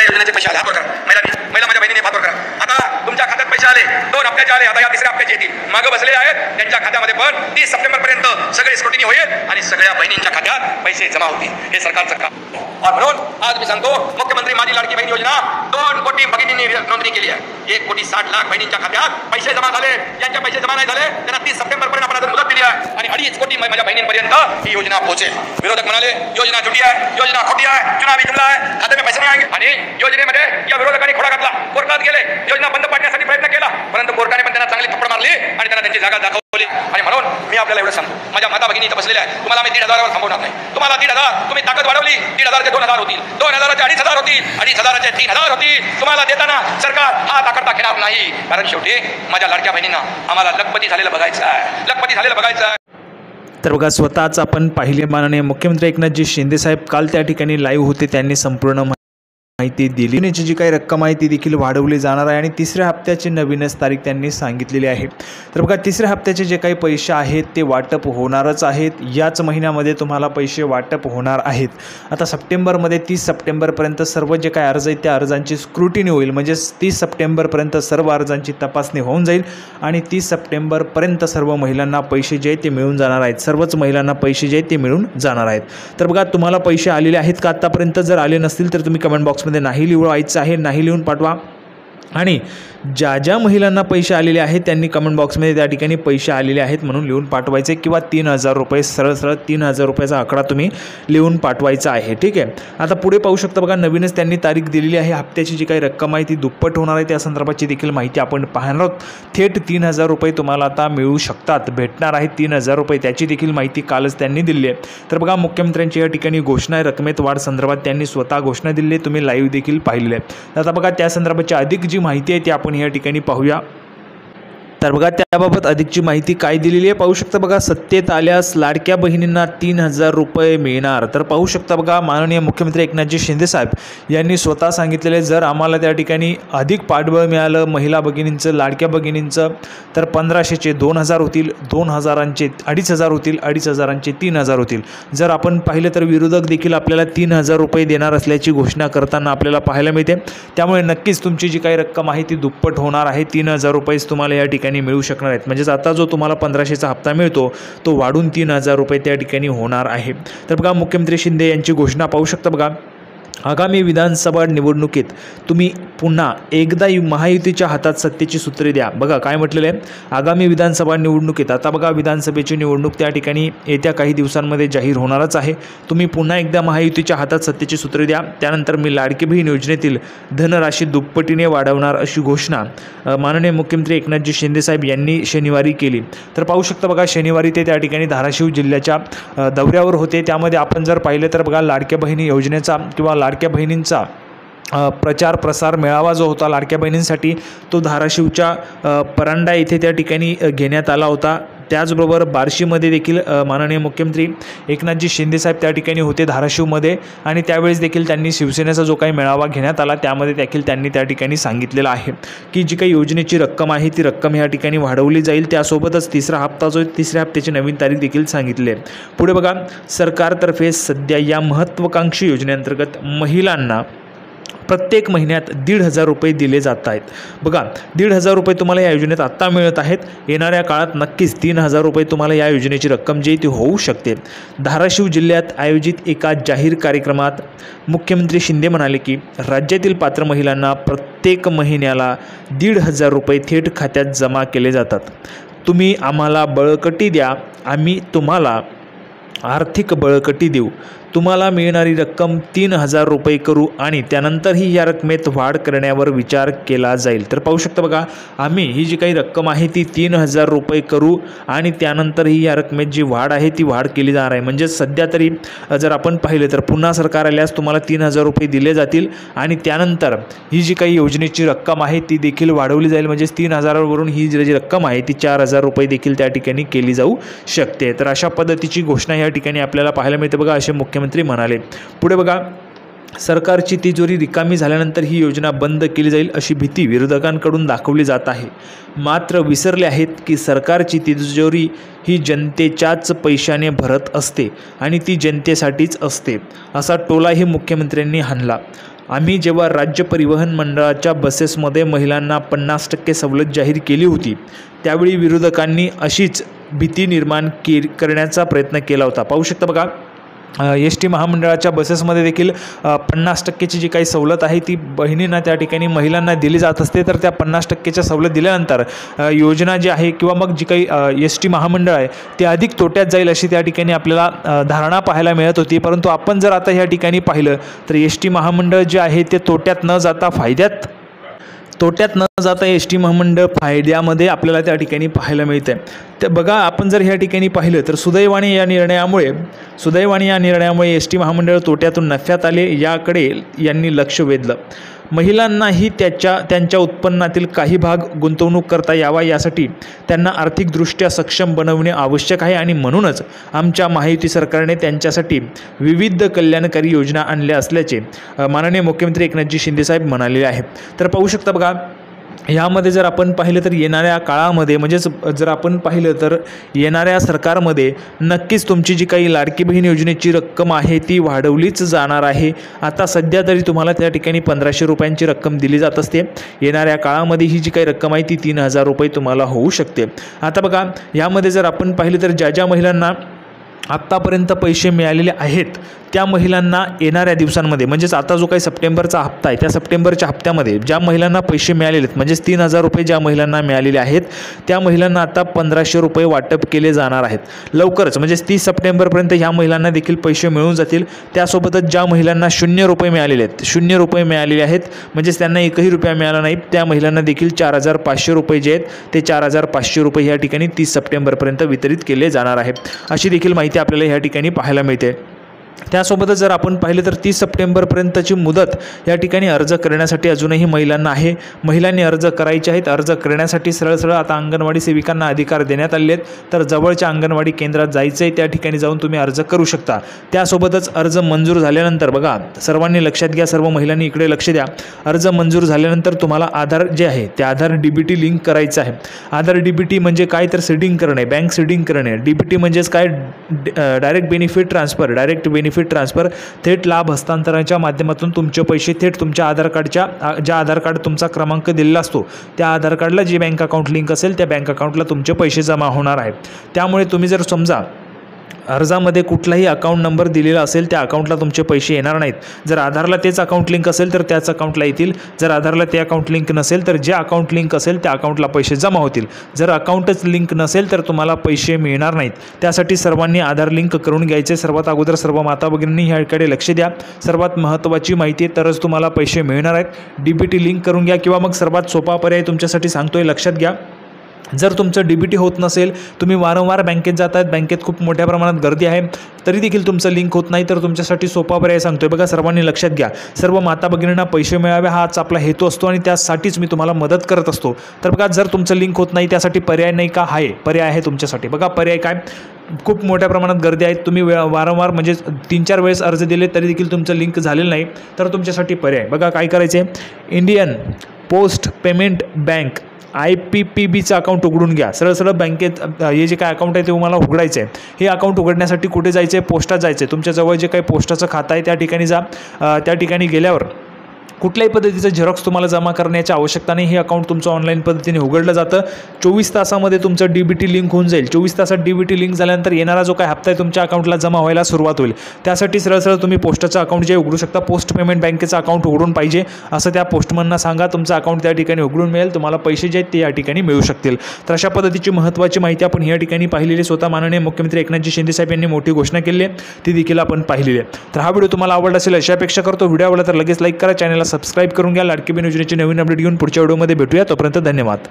सगळ्या योजनेचे पैसे आले, हात वर करा. महिला माझ्या बहिणीने हात वर करा. आता तुमच्या खात्यात पैसे आले, 2 हप्त्याचे आले, आता या 3ऱ्या हप्त्याचे येतील. मागे बसलेले आहेत त्यांच्या खात्यामध्ये पण 30 सप्टेंबर पर्यंत सगळे स्क्रुटिनी होईल आणि सगळ्या बहिणींच्या खात्यात पैसे जमा होतील. हे सरकारचं काम. म्हणून आज मी सांगतो, मुख्यमंत्री माझी लाडकी बहीण योजना 2 कोटी भगिनींनी नोंदणी केली आहे. 1,60,00,000 बहिणींच्या खात्यात पैसे जमा झाले. ज्यांच्या पैसे जमा नाही झाले त्यांना 30 सप्टेंबर पर्यंत आपण मुदत दिली आहे आणि 2.5 कोटी माझ्या बहिणींपर्यंत ही योजना पोहोचेल. विरोधक म्हणाले योजना झुटी आहे, योजना खोटी आहे, चुनावी जुमला आहे, खाते में पैसे नाही आएंगे. आणि योजनेमध्ये या विरोधकांनी खोडा घातला, कोर्टात गेले, योजना बंद पाडण्यासाठी प्रयत्न केला, परंतु कोर्टाने पण त्यांना चांगली थप्पड मारली आणि त्यांना त्यांची जागा दाखवली. आणि म्हणून मी आपल्याला एवढं सांगतो, माझ्या माता भगिनी इथं बसलेल्या आहेत, तुम्हाला मी 1,500 वर थांबवणार नाही. तुम्हाला 1,500 तुम्ही ताकद वाढवली, 1,500 चे 2,000 होतील, 2,000 चे 2,500 होतील, 2,500 चे 3,000 होतील. तुम्हाला देताना सरकार हात आकडता घेणार नाही, कारण शेवटी माझ्या लाडक्या बहिणींना आम्हाला लखपती झालेलं बघायचं आहे, लखपती झालेलं बघायचं आहे. तर बघा, स्वतःच आपण पाहिले माननीय मुख्यमंत्री एकनाथजी शिंदे साहेब काल त्या ठिकाणी लाईव्ह होते. त्यांनी संपूर्ण माहिती दिली. योजनेची जी काही रक्कम आहे ती देखील वाढवली जाणार आहे आणि 3ऱ्या हप्त्याची नवीनच तारीख त्यांनी सांगितलेली आहे. तर बघा, 3ऱ्या हप्त्याचे जे काही पैसे आहेत ते वाटप होणारच आहेत. याच महिन्यामध्ये तुम्हाला पैसे वाटप होणार आहेत. आता सप्टेंबरमध्ये 30 सप्टेंबरपर्यंत सर्व जे काही अर्ज आहेत त्या अर्जांची स्क्रुटिनी होईल. म्हणजे 30 सप्टेंबरपर्यंत सर्व अर्जांची तपासणी होऊन जाईल आणि 30 सप्टेंबरपर्यंत सर्व महिलांना पैसे जे आहेत ते मिळून जाणार आहेत. सर्वच महिलांना पैसे जे आहेत ते मिळून जाणार आहेत. तर बघा, तुम्हाला पैसे आलेले आहेत का आत्तापर्यंत? जर आले नसतील तर तुम्ही कमेंट बॉक्समध्ये नाही लिहायचं आहे, नाही लिहून पाठवा. आणि ज्या ज्या महिलांना पैसे आलेले आहेत त्यांनी कमेंट बॉक्समध्ये त्या ठिकाणी पैसे आलेले आहेत म्हणून लिहून पाठवायचे, किंवा 3,000 रुपये सरळ 3,000 रुपयाचा आकडा तुम्ही लिहून पाठवायचा आहे. ठीक आहे. आता पुढे पाहू शकता बघा, नवीनच त्यांनी तारीख दिलेली आहे. हप्त्याची जी काही रक्कम आहे ती दुप्पट होणार आहे. त्या संदर्भाची देखील माहिती आपण पाहणार आहोत. थेट 3,000 रुपये तुम्हाला आता मिळू शकतात, भेटणार आहेत 3,000 रुपये. त्याची देखील माहिती कालच त्यांनी दिली आहे. तर बघा, मुख्यमंत्र्यांची या ठिकाणी घोषणा आहे. रकमेत वाढ संदर्भात त्यांनी स्वतः घोषणा दिली आहे. तुम्ही लाईव्ह देखील पाहिलेली आहे. आता बघा, त्या संदर्भाची अधिक जी माहिती आहे ती आपण या ठिकाणी पाहूया. तर बघा, त्याबाबत अधिकची माहिती काय दिलेली आहे पाहू शकता. बघा, सत्तेत आल्यास लाडक्या बहिणींना 3,000 रुपये मिळणार. तर पाहू शकता बघा, माननीय मुख्यमंत्री एकनाथजी शिंदे साहेब यांनी स्वतः सांगितलेले, जर आम्हाला त्या ठिकाणी अधिक पाठबळ मिळालं महिला भगिनींचं, लाडक्या भगिनींचं, तर 1,500चे 2,000 होतील, 2,000चे 2,500 होतील, 2,500चे 3,000 होतील. जर आपण पाहिलं तर विरोधक देखील आपल्याला 3,000 रुपये देणार असल्याची घोषणा करताना आपल्याला पाहायला मिळते. त्यामुळे नक्कीच तुमची जी काही रक्कम आहे ती दुप्पट होणार आहे. 3,000 रुपयेच तुम्हाला या ठिकाणी मिळू शकणार आहेत. म्हणजेच आता जो तुम्हाला 1,500चा हप्ता मिळतो तो वाढून 3,000 रुपये त्या ठिकाणी होणार आहे. तर बघा, मुख्यमंत्री शिंदे यांची घोषणा पाहू शकता. बघा, आगामी विधानसभा निवडणुकीत तुम्ही पुन्हा एकदा महायुतीच्या हातात सत्तेची सूत्रे द्या. बघा काय म्हटलेलं आहे, आगामी विधानसभा निवडणुकीत. आता बघा, विधानसभेची निवडणूक त्या ठिकाणी येत्या काही दिवसांमध्ये जाहीर होणारच आहे. तुम्ही पुन्हा एकदा महायुतीच्या हातात सत्तेची सूत्रे द्या. त्यानंतर मी लाडकी बहीण योजनेतील धनराशी दुप्पटीने वाढवणार अशी घोषणा माननीय मुख्यमंत्री एकनाथजी शिंदे साहेब यांनी शनिवारी केली. तर पाहू शकता बघा, शनिवारी ते त्या ठिकाणी धाराशिव जिल्ह्याच्या दौऱ्यावर होते. त्यामध्ये आपण जर पाहिलं तर बघा, लाडक्या बहिणी योजनेचा किंवा लाडक्या बहिणींचा प्रचार प्रसार मेळावा जो होता लाडक्या बहिणींसाठी, तो धाराशिवच्या परांडा येथे त्या ठिकाणी घेण्यात आला होता. त्याचबरोबर बार्शीमध्ये देखील माननीय मुख्यमंत्री एकनाथजी शिंदे साहेब त्या ठिकाणी होते धाराशिवमध्ये, आणि त्यावेळेस देखील त्यांनी शिवसेनेचा जो काही मेळावा घेण्यात आला त्यामध्ये देखील त्यांनी त्या ठिकाणी सांगितलेलं आहे की जी काही योजनेची रक्कम आहे ती रक्कम या ठिकाणी वाढवली जाईल. त्यासोबतच 3रा हप्ता जो 3ऱ्या हप्त्याची नवीन तारीख देखील सांगितली आहे. पुढे बघा, सरकारतर्फे सध्या या महत्त्वाकांक्षी योजनेअंतर्गत महिलांना प्रत्येक महिन्यात 1,500 रुपये दिले जात आहेत. बघा, 1,500 रुपये तुम्हाला या योजनेत आत्ता मिळत आहेत. येणाऱ्या काळात नक्कीच 3,000 रुपये तुम्हाला या योजनेची रक्कम जी ती होऊ शकते. धाराशिव जिल्ह्यात आयोजित एका जाहीर कार्यक्रमात मुख्यमंत्री शिंदे म्हणाले की राज्यातील पात्र महिलांना प्रत्येक महिन्याला 1,500 रुपये थेट खात्यात जमा केले जातात. तुम्ही आम्हाला बळकटी द्या, आम्ही तुम्हाला आर्थिक बळकटी देऊ. तुम्हाला मिळणारी रक्कम 3,000 रुपये करू आणि त्यानंतरही या रकमेत वाढ करण्यावर विचार केला जाईल. तर पाहू शकता बघा, आम्ही ही जी काही रक्कम आहे ती 3,000 रुपये करू आणि त्यानंतरही या रकमेत जी वाढ आहे ती वाढ केली जाणार आहे. म्हणजे सध्या तरी जर आपण पाहिलं तर पुन्हा सरकार आल्यास तुम्हाला 3,000 रुपये दिले जातील आणि त्यानंतर ही जी काही योजनेची रक्कम आहे ती देखील वाढवली जाईल. म्हणजेच 3,000वरून ही जी रक्कम आहे ती 4,000 रुपये देखील त्या ठिकाणी केली जाऊ शकते. तर अशा पद्धतीची घोषणा या ठिकाणी आपल्याला पाहायला मिळते बघा, असे मुख्यमंत्री म्हणाले. पुढे बघा, सरकारची तिजोरी रिकामी झाल्यानंतर ही योजना बंद केली जाईल अशी भीती विरोधकांकडून दाखवली जात आहे. मात्र विसरले आहेत की सरकारची तिजोरी ही जनतेच्याच पैशाने भरत असते आणि ती जनतेसाठीच असते, असा टोलाही मुख्यमंत्र्यांनी हाणला. आम्ही जेव्हा राज्य परिवहन मंडळाच्या बसेसमध्ये महिलांना 50% सवलत जाहीर केली होती त्यावेळी विरोधकांनी अशीच भीती निर्माण करण्याचा प्रयत्न केला होता. पाहू शकता बघा, एस टी महामंडळाच्या बसेसमध्ये देखील 50%ची जी काही सवलत आहे ती बहिणींना त्या ठिकाणी महिलांना दिली जात असते. तर त्या 50%च्या सवलत दिल्यानंतर योजना जी आहे किंवा मग जी काही एस टी महामंडळ आहे ते अधिक तोट्यात जाईल अशी त्या ठिकाणी आपल्याला धारणा पाहायला मिळत होती. परंतु आपण जर आता ह्या ठिकाणी पाहिलं तर एस टी महामंडळ जे आहे ते तोट्यात न जाता एस टी महामंडळ फायद्यामध्ये आपल्याला त्या ठिकाणी पाहायला मिळतं. तर बघा, आपण जर ह्या ठिकाणी पाहिलं तर सुदैवाने या निर्णयामुळे एस टी महामंडळ तोट्यातून नफ्यात आले याकडे यांनी लक्ष वेधलं. महिलांनाही त्यांच्या उत्पन्नातील काही भाग गुंतवणूक करता यावा यासाठी त्यांना आर्थिकदृष्ट्या सक्षम बनवणे आवश्यक आहे आणि म्हणूनच आमच्या महायुती सरकारने त्यांच्यासाठी विविध कल्याणकारी योजना आणल्या असल्याचे माननीय मुख्यमंत्री एकनाथजी शिंदेसाहेब म्हणालेले आहेत. तर पाहू शकता बघा, ह्यामध्ये जर आपण पाहिलं तर येणाऱ्या काळामध्ये म्हणजेच जर आपण पाहिलं तर येणाऱ्या सरकारमध्ये नक्कीच तुमची जी काही लाडकी बहीण योजनेची रक्कम आहे ती वाढवलीच जाणार आहे. आता सध्या तरी तुम्हाला त्या ठिकाणी 1500 रुपयांची रक्कम दिली जात असते. येणाऱ्या काळामध्ये ही जी काही रक्कम आहे ती 3000 रुपये तुम्हाला होऊ शकते. आता बघा, यामध्ये जर आपण पाहिलं तर ज्या महिलांना आत्तापर्यंत पैसे मिळालेले आहेत त्या महिलांना येणाऱ्या दिवसांमध्ये म्हणजेच आता जो काही सप्टेंबरचा हप्ता आहे त्या सप्टेंबरच्या हप्त्यामध्ये ज्या महिलांना पैसे मिळालेले आहेत म्हणजेच 3000 रुपये ज्या महिलांना मिळालेले आहेत त्या महिलांना आता 1500 रुपये वाटप केले जाणार आहेत. लवकरच म्हणजेच 30 सप्टेंबरपर्यंत ह्या महिलांना देखील पैसे मिळून जातील. त्यासोबतच ज्या महिलांना 0 रुपये मिळालेले आहेत म्हणजेच त्यांना एकही रुपया मिळाला नाही त्या महिलांना देखील 4500 रुपये जे आहेत ते 4500 रुपये या ठिकाणी 30 सप्टेंबरपर्यंत वितरित केले जाणार आहेत अशी देखील माहिती आपल्याला ह्या ठिकाणी पाहायला मिळते. त्यासोबतच जर आपण पाहिलं तर 30 सप्टेंबरपर्यंतची मुदत या ठिकाणी अर्ज करण्यासाठी अजूनही महिलांना आहे. महिलांनी अर्ज करायचे आहेत. अर्ज करण्यासाठी सरळ आता अंगणवाडी सेविकांना अधिकार देण्यात आले आहेत. तर जवळच्या अंगणवाडी केंद्रात जायचं आहे, त्या ठिकाणी जाऊन तुम्ही अर्ज करू शकता. त्यासोबतच अर्ज मंजूर झाल्यानंतर बघा, सर्वांनी लक्षात घ्या, सर्व महिलांनी इकडे लक्ष द्या. अर्ज मंजूर झाल्यानंतर तुम्हाला आधार जे आहे ते आधार DBT लिंक करायचं आहे. आधार DBT म्हणजे काय तर सीडिंग करणे, बँक सीडिंग करणे. DBT म्हणजेच काय, डायरेक्ट बेनिफिट ट्रान्सफर, थेट लाभ हस्तांतरणाच्या माध्यमातून तुमचे पैसे थेट तुमच्या आधार कार्डच्या ज्या आधार कार्ड तुमचा क्रमांक दिलेला असतो त्या आधार कार्डला जे बँक अकाउंट लिंक असेल त्या बँक अकाउंटला तुमचे पैसे जमा होणार आहेत. त्यामुळे तुम्ही जर समजा अर्जामध्ये कुठलाही अकाउंट नंबर दिलेला असेल त्या अकाउंटला तुमचे पैसे येणार नाहीत. जर आधारला तेच अकाउंट लिंक असेल तर त्याच अकाउंटला येतील. जर आधारला ते अकाउंट लिंक नसेल तर जे अकाउंट लिंक असेल त्या अकाउंटला पैसे जमा होतील. जर अकाउंटच लिंक नसेल तर तुम्हाला पैसे मिळणार नाहीत. त्यासाठी सर्वांनी आधार लिंक करून घ्यायचे. सर्वात अगोदर सर्व माता भगिनींनी ह्याकडे लक्ष द्या. सर्वात महत्त्वाची माहिती आहे तरच तुम्हाला पैसे मिळणार आहेत. DBT लिंक करून घ्या किंवा मग सर्वात सोपा पर्याय तुमच्यासाठी सांगतोय, लक्षात घ्या. जर तुमचं DBT होत नसेल, तुम्ही वारंवार बँकेत जात आहेत, बँकेत खूप मोठ्या प्रमाणात गर्दी आहे, तरी देखील तुमचं लिंक होत नाही, तर तुमच्यासाठी सोपा पर्याय सांगतोय. बघा, सर्वांनी लक्षात घ्या. सर्व माता भगिनींना पैसे मिळावे हाच आपला हेतू असतो आणि त्यासाठीच मी तुम्हाला मदत करत असतो. तर बघा, जर तुमचं लिंक होत नाही त्यासाठी पर्याय नाही का? आहे, पर्याय आहे तुमच्यासाठी. बघा, पर्याय काय, खूप मोठ्या प्रमाणात गर्दी आहे, तुम्ही वारंवार म्हणजे 3-4 वेळेस अर्ज दिले तरी देखील तुमचं लिंक झालेलं नाही, तर तुमच्यासाठी पर्याय बघा काय करायचं आहे. इंडियन पोस्ट पेमेंट बँक IPPBचं अकाउंट उघडून घ्या. सरळ बँकेत हे जे काय अकाउंट आहे ते तुम्हाला उघडायचं आहे. हे अकाउंट उघडण्यासाठी कुठे जायचं आहे? पोस्टात जायचं आहे. तुमच्याजवळ जे काही पोस्टाचं खातं आहे त्या ठिकाणी जा. त्या ठिकाणी गेल्यावर कुठल्याही पद्धतीचं झेरॉक्स तुम्हाला जमा करण्याची आवश्यकता नाही. हे अकाउंट तुमचं ऑनलाईन पद्धतीने उघडलं जातं. 24 तासामध्ये तुमचं DBT लिंक होऊन जाईल. 24 तासात DBT लिंक झाल्यानंतर येणारा जो काय हप्ता आहे तुमच्या अकाउंटला जमा व्हायला सुरुवात होईल. त्यासाठी सरळ तुम्ही पोस्टाचं अकाउंट जे उघडू शकता. पोस्ट पेमेंट बँकेचं अकाउंट उघडून पाहिजे असं त्या पोस्टमनना सांगा. तुमचं अकाउंट त्या ठिकाणी उघडून मिळेल. तुम्हाला पैसे जे आहेत ते या ठिकाणी मिळू शकतील. तर अशा पद्धतीची महत्त्वाची माहिती आपण या ठिकाणी पाहिलेली. स्वतः माननीय मुख्यमंत्री एकनाथजी शिंदेसाहेब यांनी मोठी घोषणा केली आहे, ती देखील आपण पाहिलेली आहे. तर हा व्हिडिओ तुम्हाला आवडला असेल अशी अपेक्षा करतो. व्हिडिओ आवडला तर लगेच लाईक करा, चॅनलला सबस्क्राईब करून घ्या. लाडकी बहीण योजनेची नवीन अपडेट घेऊन पुढच्या व्हिडिओमध्ये भेटूया. तोपर्यंत धन्यवाद.